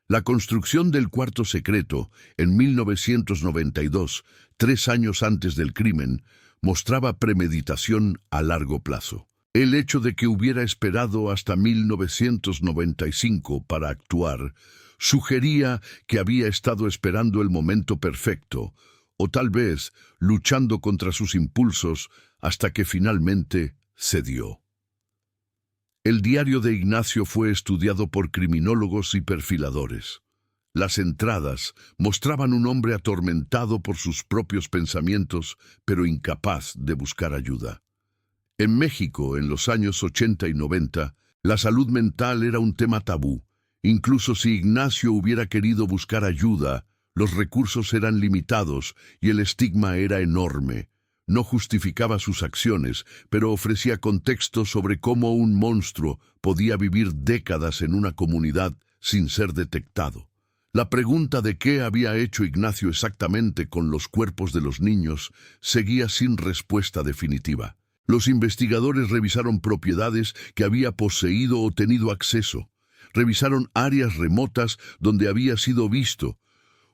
La construcción del cuarto secreto en 1992, 3 años antes del crimen, mostraba premeditación a largo plazo. El hecho de que hubiera esperado hasta 1995 para actuar sugería que había estado esperando el momento perfecto, o tal vez luchando contra sus impulsos hasta que finalmente cedió. El diario de Ignacio fue estudiado por criminólogos y perfiladores. Las entradas mostraban un hombre atormentado por sus propios pensamientos, pero incapaz de buscar ayuda. En México, en los años 80 y 90, la salud mental era un tema tabú. Incluso si Ignacio hubiera querido buscar ayuda, los recursos eran limitados y el estigma era enorme. No justificaba sus acciones, pero ofrecía contexto sobre cómo un monstruo podía vivir décadas en una comunidad sin ser detectado. La pregunta de qué había hecho Ignacio exactamente con los cuerpos de los niños seguía sin respuesta definitiva. Los investigadores revisaron propiedades que había poseído o tenido acceso. Revisaron áreas remotas donde había sido visto.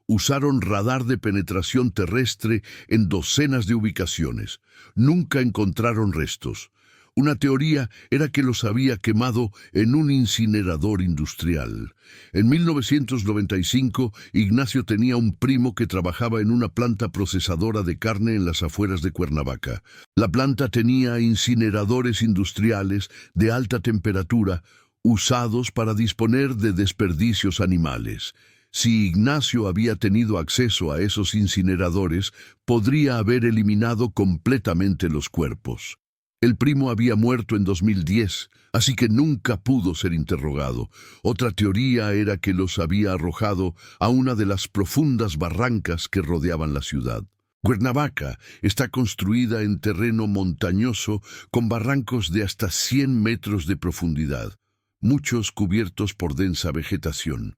Usaron radar de penetración terrestre en docenas de ubicaciones. Nunca encontraron restos. Una teoría era que los había quemado en un incinerador industrial. En 1995, Ignacio tenía un primo que trabajaba en una planta procesadora de carne en las afueras de Cuernavaca. La planta tenía incineradores industriales de alta temperatura, usados para disponer de desperdicios animales. Si Ignacio había tenido acceso a esos incineradores, podría haber eliminado completamente los cuerpos. El primo había muerto en 2010, así que nunca pudo ser interrogado. Otra teoría era que los había arrojado a una de las profundas barrancas que rodeaban la ciudad. Cuernavaca está construida en terreno montañoso con barrancos de hasta 100 metros de profundidad, muchos cubiertos por densa vegetación.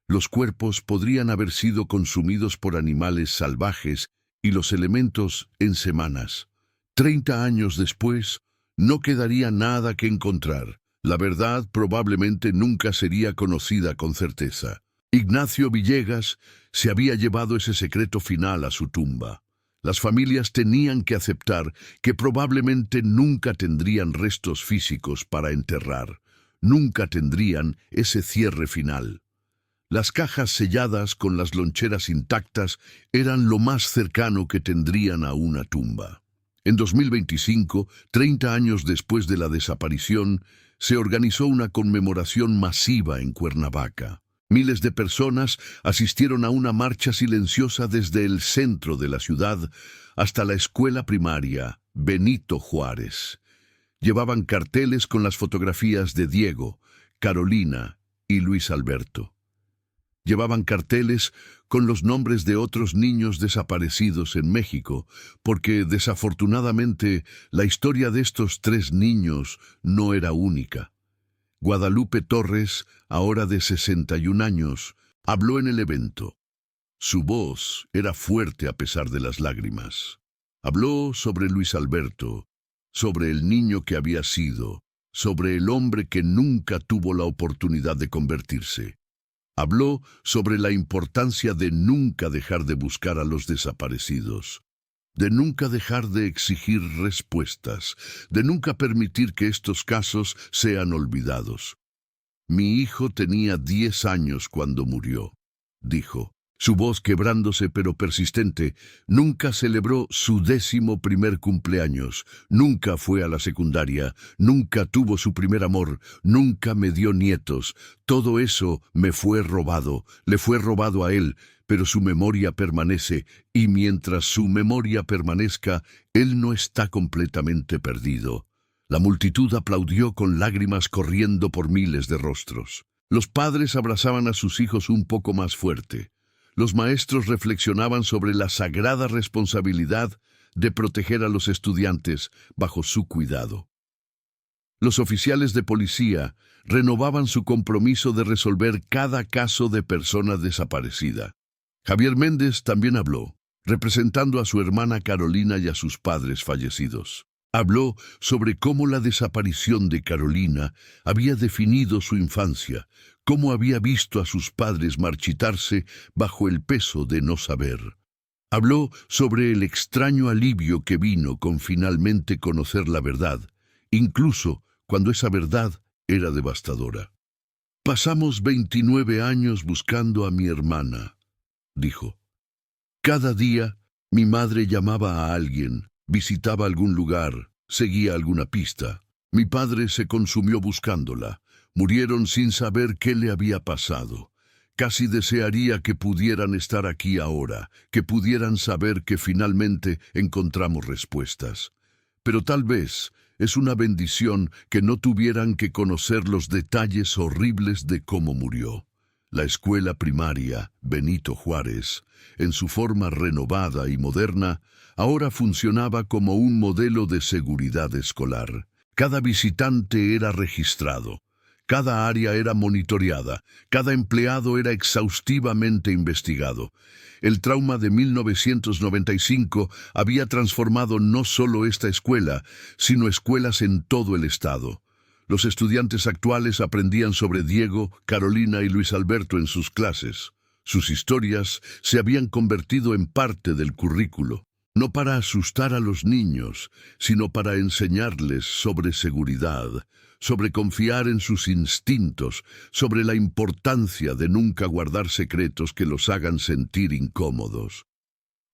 Los cuerpos podrían haber sido consumidos por animales salvajes y los elementos en semanas. 30 años después, no quedaría nada que encontrar. La verdad probablemente nunca sería conocida con certeza. Ignacio Villegas se había llevado ese secreto final a su tumba. Las familias tenían que aceptar que probablemente nunca tendrían restos físicos para enterrar. Nunca tendrían ese cierre final. Las cajas selladas con las loncheras intactas eran lo más cercano que tendrían a una tumba. En 2025, 30 años después de la desaparición, se organizó una conmemoración masiva en Cuernavaca. Miles de personas asistieron a una marcha silenciosa desde el centro de la ciudad hasta la escuela primaria Benito Juárez. Llevaban carteles con las fotografías de Diego, Carolina y Luis Alberto. Llevaban carteles con los nombres de otros niños desaparecidos en México, porque desafortunadamente la historia de estos 3 niños no era única. Guadalupe Torres, ahora de 61 años, habló en el evento. Su voz era fuerte a pesar de las lágrimas. Habló sobre Luis Alberto, sobre el niño que había sido, sobre el hombre que nunca tuvo la oportunidad de convertirse. Habló sobre la importancia de nunca dejar de buscar a los desaparecidos, de nunca dejar de exigir respuestas, de nunca permitir que estos casos sean olvidados. Mi hijo tenía 10 años cuando murió, dijo. Su voz quebrándose pero persistente. Nunca celebró su 11º cumpleaños, nunca fue a la secundaria, nunca tuvo su primer amor, nunca me dio nietos. Todo eso me fue robado, le fue robado a él, pero su memoria permanece, y mientras su memoria permanezca, él no está completamente perdido. La multitud aplaudió con lágrimas corriendo por miles de rostros. Los padres abrazaban a sus hijos un poco más fuerte. Los maestros reflexionaban sobre la sagrada responsabilidad de proteger a los estudiantes bajo su cuidado. Los oficiales de policía renovaban su compromiso de resolver cada caso de persona desaparecida. Javier Méndez también habló, representando a su hermana Carolina y a sus padres fallecidos. Habló sobre cómo la desaparición de Carolina había definido su infancia, cómo había visto a sus padres marchitarse bajo el peso de no saber. Habló sobre el extraño alivio que vino con finalmente conocer la verdad, incluso cuando esa verdad era devastadora. Pasamos 29 años buscando a mi hermana, dijo. Cada día mi madre llamaba a alguien, visitaba algún lugar, seguía alguna pista. Mi padre se consumió buscándola. Murieron sin saber qué le había pasado. Casi desearía que pudieran estar aquí ahora, que pudieran saber que finalmente encontramos respuestas. Pero tal vez es una bendición que no tuvieran que conocer los detalles horribles de cómo murió. La escuela primaria Benito Juárez, en su forma renovada y moderna, ahora funcionaba como un modelo de seguridad escolar. Cada visitante era registrado. Cada área era monitoreada, cada empleado era exhaustivamente investigado. El trauma de 1995 había transformado no solo esta escuela, sino escuelas en todo el estado. Los estudiantes actuales aprendían sobre Diego, Carolina y Luis Alberto en sus clases. Sus historias se habían convertido en parte del currículo, no para asustar a los niños, sino para enseñarles sobre seguridad, sobre confiar en sus instintos, sobre la importancia de nunca guardar secretos que los hagan sentir incómodos.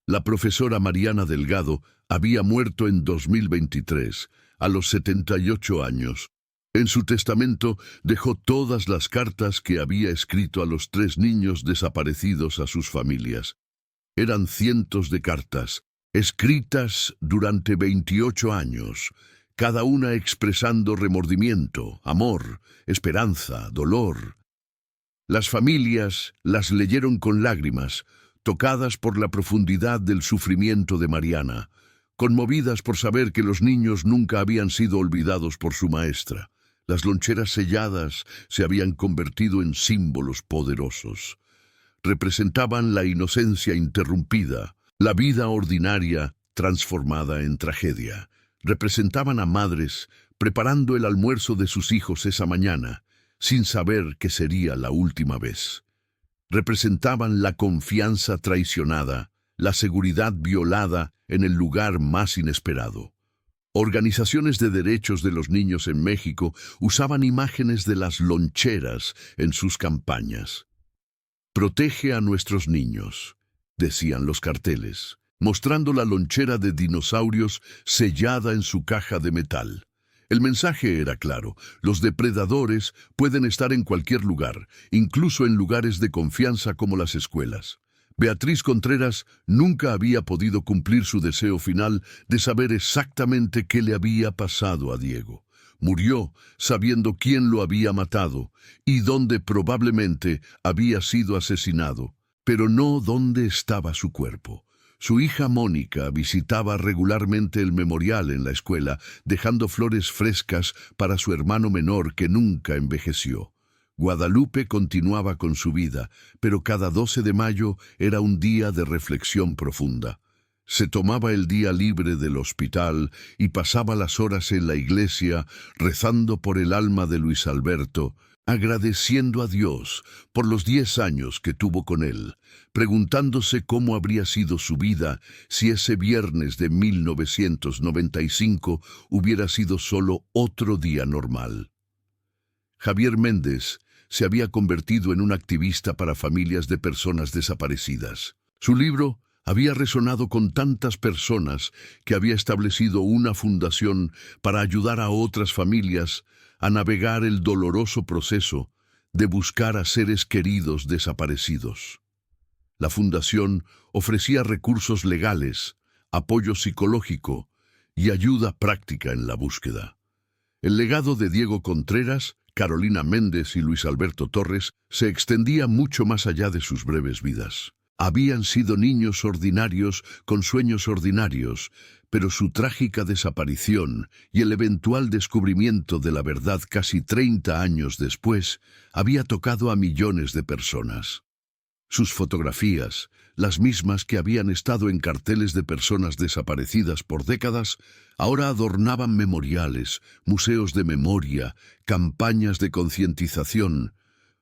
La profesora Mariana Delgado había muerto en 2023, a los 78 años. En su testamento dejó todas las cartas que había escrito a los 3 niños desaparecidos a sus familias. Eran cientos de cartas, escritas durante 28 años, cada una expresando remordimiento, amor, esperanza, dolor. Las familias las leyeron con lágrimas, tocadas por la profundidad del sufrimiento de Mariana, conmovidas por saber que los niños nunca habían sido olvidados por su maestra. Las loncheras selladas se habían convertido en símbolos poderosos. Representaban la inocencia interrumpida, la vida ordinaria transformada en tragedia. Representaban a madres preparando el almuerzo de sus hijos esa mañana, sin saber que sería la última vez. Representaban la confianza traicionada, la seguridad violada en el lugar más inesperado. Organizaciones de derechos de los niños en México usaban imágenes de las loncheras en sus campañas. «Protege a nuestros niños», decían los carteles, mostrando la lonchera de dinosaurios sellada en su caja de metal. El mensaje era claro: los depredadores pueden estar en cualquier lugar, incluso en lugares de confianza como las escuelas. Beatriz Contreras nunca había podido cumplir su deseo final de saber exactamente qué le había pasado a Diego. Murió sabiendo quién lo había matado y dónde probablemente había sido asesinado, pero no dónde estaba su cuerpo. Su hija Mónica visitaba regularmente el memorial en la escuela, dejando flores frescas para su hermano menor que nunca envejeció. Guadalupe continuaba con su vida, pero cada 12 de mayo era un día de reflexión profunda. Se tomaba el día libre del hospital y pasaba las horas en la iglesia rezando por el alma de Luis Alberto, agradeciendo a Dios por los 10 años que tuvo con él, preguntándose cómo habría sido su vida si ese viernes de 1995 hubiera sido solo otro día normal. Javier Méndez se había convertido en un activista para familias de personas desaparecidas. Su libro había resonado con tantas personas que había establecido una fundación para ayudar a otras familias a navegar el doloroso proceso de buscar a seres queridos desaparecidos. La fundación ofrecía recursos legales, apoyo psicológico y ayuda práctica en la búsqueda. El legado de Diego Contreras, Carolina Méndez y Luis Alberto Torres se extendía mucho más allá de sus breves vidas. Habían sido niños ordinarios con sueños ordinarios, pero su trágica desaparición y el eventual descubrimiento de la verdad casi 30 años después había tocado a millones de personas. Sus fotografías, las mismas que habían estado en carteles de personas desaparecidas por décadas, ahora adornaban memoriales, museos de memoria, campañas de concientización.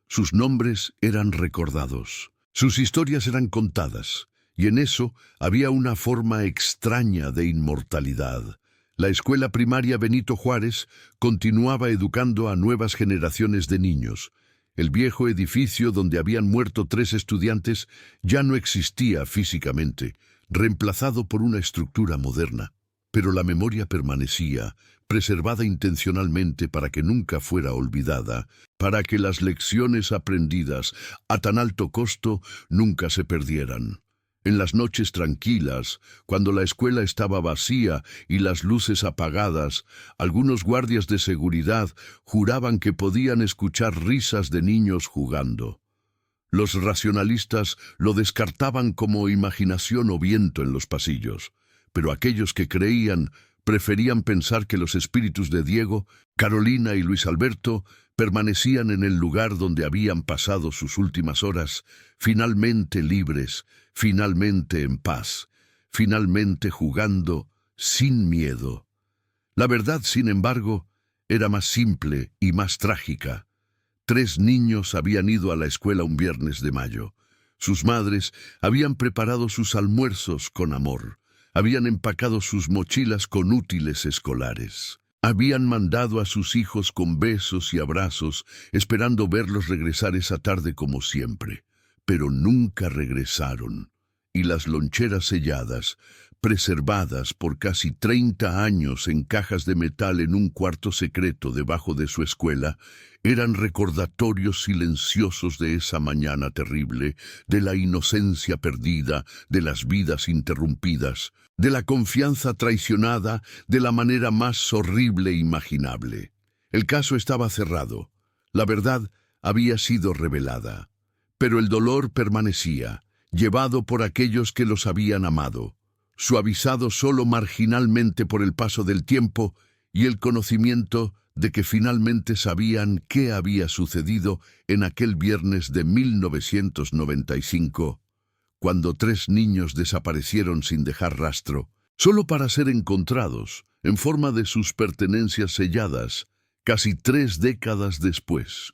Sus nombres eran recordados. Sus historias eran contadas, y en eso había una forma extraña de inmortalidad. La escuela primaria Benito Juárez continuaba educando a nuevas generaciones de niños. El viejo edificio donde habían muerto 3 estudiantes ya no existía físicamente, reemplazado por una estructura moderna. Pero la memoria permanecía, preservada intencionalmente para que nunca fuera olvidada, para que las lecciones aprendidas a tan alto costo nunca se perdieran. En las noches tranquilas, cuando la escuela estaba vacía y las luces apagadas, algunos guardias de seguridad juraban que podían escuchar risas de niños jugando. Los racionalistas lo descartaban como imaginación o viento en los pasillos, pero aquellos que creían preferían pensar que los espíritus de Diego, Carolina y Luis Alberto permanecían en el lugar donde habían pasado sus últimas horas, finalmente libres, finalmente en paz, finalmente jugando sin miedo. La verdad, sin embargo, era más simple y más trágica. 3 niños habían ido a la escuela un viernes de mayo. Sus madres habían preparado sus almuerzos con amor. Habían empacado sus mochilas con útiles escolares. Habían mandado a sus hijos con besos y abrazos, esperando verlos regresar esa tarde como siempre. Pero nunca regresaron, y las loncheras selladas preservadas por casi 30 años en cajas de metal en un cuarto secreto debajo de su escuela, eran recordatorios silenciosos de esa mañana terrible, de la inocencia perdida, de las vidas interrumpidas, de la confianza traicionada de la manera más horrible imaginable. El caso estaba cerrado. La verdad había sido revelada. Pero el dolor permanecía, llevado por aquellos que los habían amado, suavizado solo marginalmente por el paso del tiempo y el conocimiento de que finalmente sabían qué había sucedido en aquel viernes de 1995, cuando 3 niños desaparecieron sin dejar rastro, solo para ser encontrados en forma de sus pertenencias selladas, casi 3 décadas después.